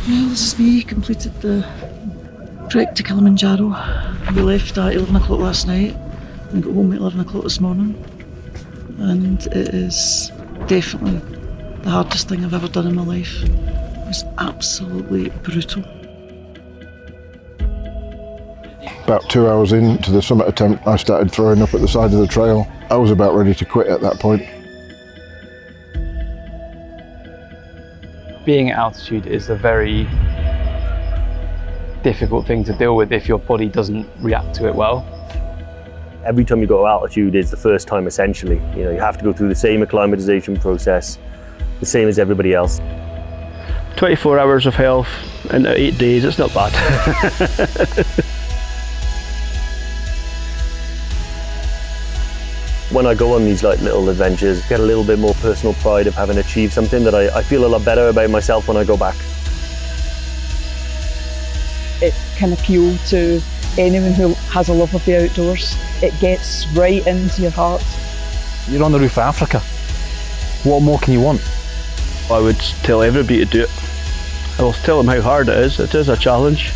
Well, this is me, completed the trek to Kilimanjaro. We left at 11 o'clock last night and got home at 11 o'clock this morning. And it is definitely the hardest thing I've ever done in my life. It was absolutely brutal. About 2 hours into the summit attempt, I started throwing up at the side of the trail. I was about ready to quit at that point. Being at altitude is a very difficult thing to deal with if your body doesn't react to it well. Every time you go to altitude is the first time essentially. You have to go through the same acclimatization process, the same as everybody else. 24 hours of health in 8 days, it's not bad. When I go on these little adventures, I get a little bit more personal pride of having achieved something that I feel a lot better about myself when I go back. It can appeal to anyone who has a love of the outdoors. It gets right into your heart. You're on the roof of Africa. What more can you want? I would tell everybody to do it. I will tell them how hard it is. It is a challenge.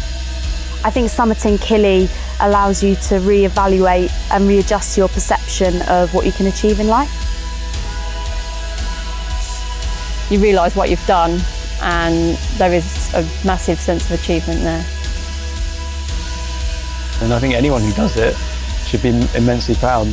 I think summiting Kili allows you to reevaluate and readjust your perception of what you can achieve in life. You realise what you've done and there is a massive sense of achievement there. And I think anyone who does it should be immensely proud.